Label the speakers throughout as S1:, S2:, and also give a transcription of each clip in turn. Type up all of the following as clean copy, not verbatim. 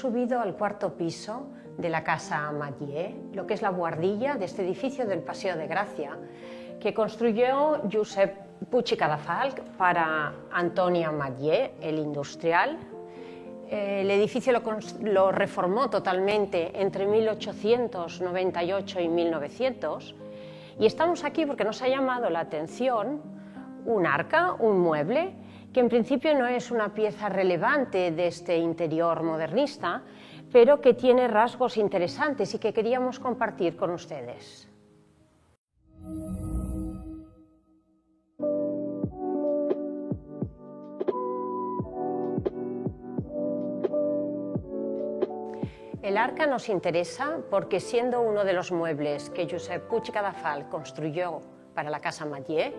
S1: subido al cuarto piso de la Casa Ametller, lo que es la buhardilla de este edificio del Paseo de Gracia, que construyó Josep Puig i Cadafalch para Antoni Ametller, el industrial. El edificio lo reformó totalmente entre 1898 y 1900, y estamos aquí porque nos ha llamado la atención un arca, un mueble, que en principio no es una pieza relevante de este interior modernista, pero que tiene rasgos interesantes y que queríamos compartir con ustedes. El arca nos interesa porque, siendo uno de los muebles que Josep Puig i Cadafalch construyó para la Casa Ametller,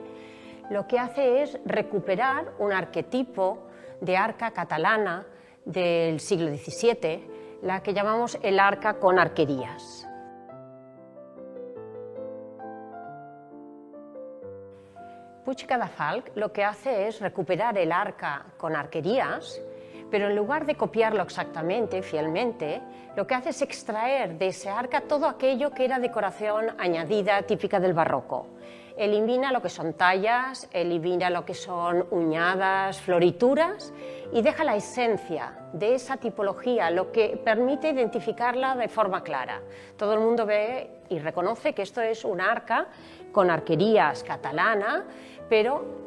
S1: lo que hace es recuperar un arquetipo de arca catalana del siglo XVII, la que llamamos el arca con arquerías. Puig i Cadafalch lo que hace es recuperar el arca con arquerías, pero en lugar de copiarlo exactamente, fielmente, lo que hace es extraer de ese arca todo aquello que era decoración añadida típica del barroco. Elimina lo que son tallas, elimina lo que son uñadas, florituras, y deja la esencia de esa tipología, lo que permite identificarla de forma clara. Todo el mundo ve y reconoce que esto es un arca con arquerías catalana, pero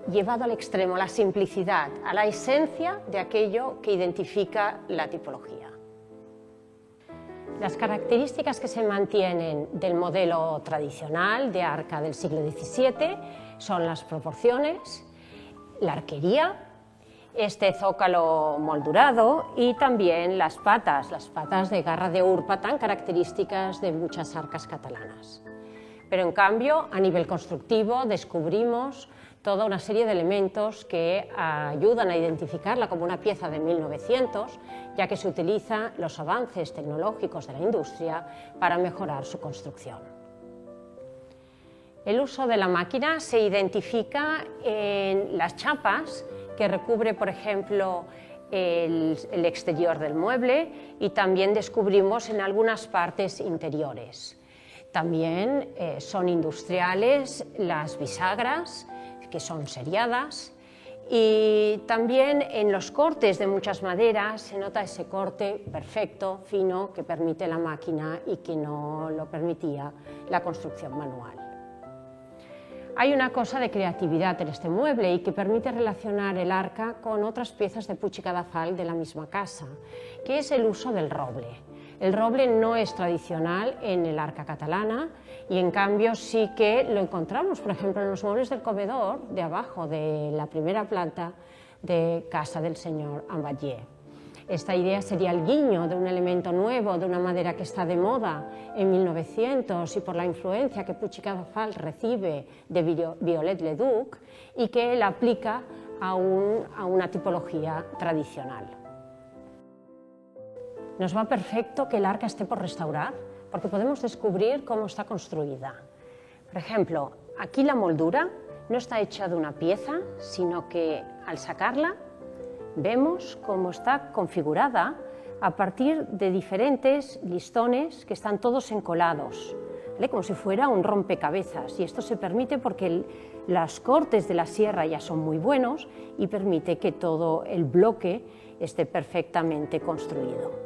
S1: llevado al extremo, a la simplicidad, a la esencia de aquello que identifica la tipología. Las características que se mantienen del modelo tradicional de arca del siglo XVII son las proporciones, la arquería, este zócalo moldurado y también las patas de garra de urpa tan características de muchas arcas catalanas. Pero en cambio, a nivel constructivo, descubrimos toda una serie de elementos que ayudan a identificarla como una pieza de 1900, ya que se utilizan los avances tecnológicos de la industria para mejorar su construcción. El uso de la máquina se identifica en las chapas que recubre, por ejemplo, el exterior del mueble, y también descubrimos en algunas partes interiores. También son industriales las bisagras, que son seriadas, y también en los cortes de muchas maderas se nota ese corte perfecto, fino, que permite la máquina y que no lo permitía la construcción manual. Hay una cosa de creatividad en este mueble y que permite relacionar el arca con otras piezas de Puig i Cadafalch de la misma casa, que es el uso del roble. El roble no es tradicional en el arca catalana y en cambio sí que lo encontramos, por ejemplo, en los muebles del comedor de abajo de la primera planta de casa del señor Ametller. Esta idea sería el guiño de un elemento nuevo, de una madera que está de moda en 1900 y por la influencia que Puig i Cadafalch recibe de Viollet-le-Duc y que él aplica a una tipología tradicional. Nos va perfecto que el arca esté por restaurar, porque podemos descubrir cómo está construida. Por ejemplo, aquí la moldura no está hecha de una pieza, sino que al sacarla vemos cómo está configurada a partir de diferentes listones que están todos encolados, ¿vale? Como si fuera un rompecabezas, y esto se permite porque los cortes de la sierra ya son muy buenos y permite que todo el bloque esté perfectamente construido.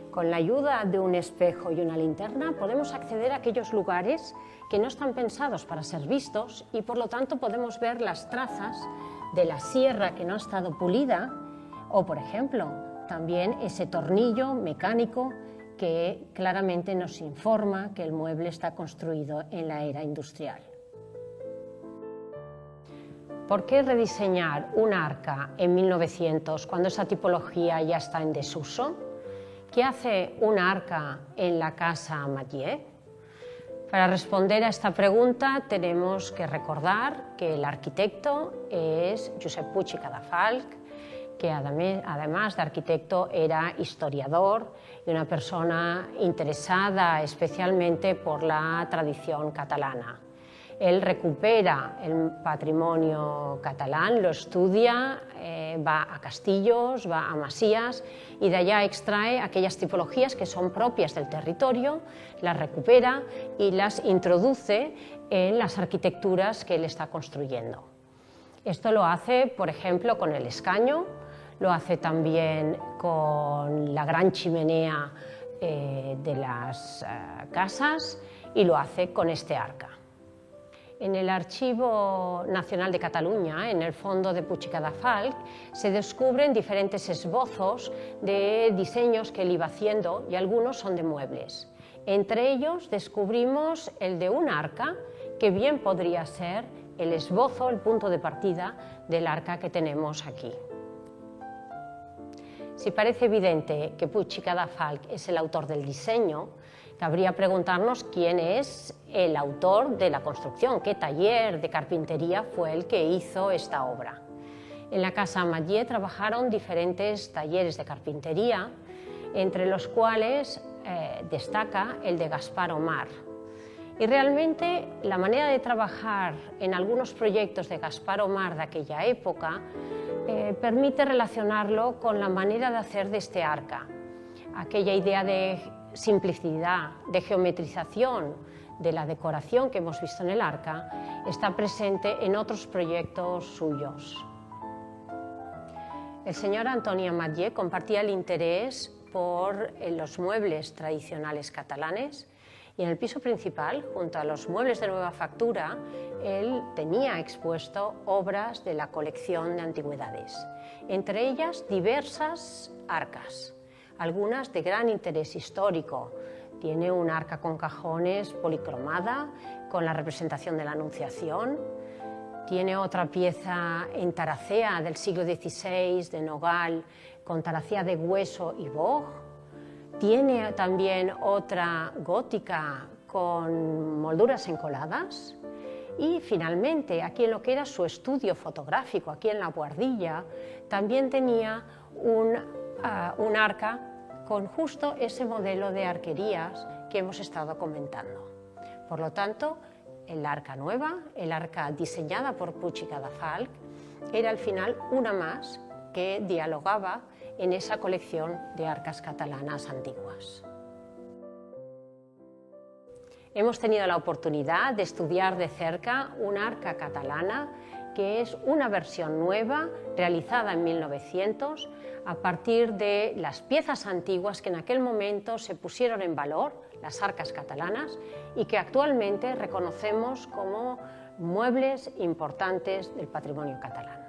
S1: Con la ayuda de un espejo y una linterna podemos acceder a aquellos lugares que no están pensados para ser vistos y por lo tanto podemos ver las trazas de la sierra que no ha estado pulida o, por ejemplo, también ese tornillo mecánico que claramente nos informa que el mueble está construido en la era industrial. ¿Por qué rediseñar un arca en 1900 cuando esa tipología ya está en desuso? ¿Qué hace un arca en la Casa Ametller? Para responder a esta pregunta tenemos que recordar que el arquitecto es Josep Puig i Cadafalch, que además de arquitecto era historiador y una persona interesada especialmente por la tradición catalana. Él recupera el patrimonio catalán, lo estudia, va a castillos, va a masías y de allá extrae aquellas tipologías que son propias del territorio, las recupera y las introduce en las arquitecturas que él está construyendo. Esto lo hace, por ejemplo, con el escaño, lo hace también con la gran chimenea de las casas y lo hace con este arca. En el Archivo Nacional de Cataluña, en el fondo de Puig i Cadafalch, se descubren diferentes esbozos de diseños que él iba haciendo y algunos son de muebles. Entre ellos descubrimos el de un arca que bien podría ser el esbozo, el punto de partida del arca que tenemos aquí. Si parece evidente que Puig i Cadafalch es el autor del diseño, cabría preguntarnos quién es el autor de la construcción, qué taller de carpintería fue el que hizo esta obra. En la Casa Ametller trabajaron diferentes talleres de carpintería, entre los cuales destaca el de Gaspar Omar. Y realmente la manera de trabajar en algunos proyectos de Gaspar Omar de aquella época permite relacionarlo con la manera de hacer de este arca. Aquella idea de simplicidad, de geometrización de la decoración que hemos visto en el arca está presente en otros proyectos suyos. El señor Antoni Ametller compartía el interés por los muebles tradicionales catalanes y en el piso principal, junto a los muebles de nueva factura, él tenía expuesto obras de la colección de antigüedades, entre ellas diversas arcas, algunas de gran interés histórico. Tiene un arca con cajones policromada, con la representación de la Anunciación. Tiene otra pieza en taracea del siglo XVI, de nogal, con taracea de hueso y boj. Tiene también otra gótica con molduras encoladas. Y finalmente, aquí en lo que era su estudio fotográfico, aquí en la Boardilla, también tenía un arca con justo ese modelo de arquerías que hemos estado comentando. Por lo tanto, el arca nueva, el arca diseñada por Puig i Cadafalch, era al final una más que dialogaba en esa colección de arcas catalanas antiguas. Hemos tenido la oportunidad de estudiar de cerca una arca catalana que es una versión nueva realizada en 1900 a partir de las piezas antiguas que en aquel momento se pusieron en valor, las arcas catalanas, y que actualmente reconocemos como muebles importantes del patrimonio catalán.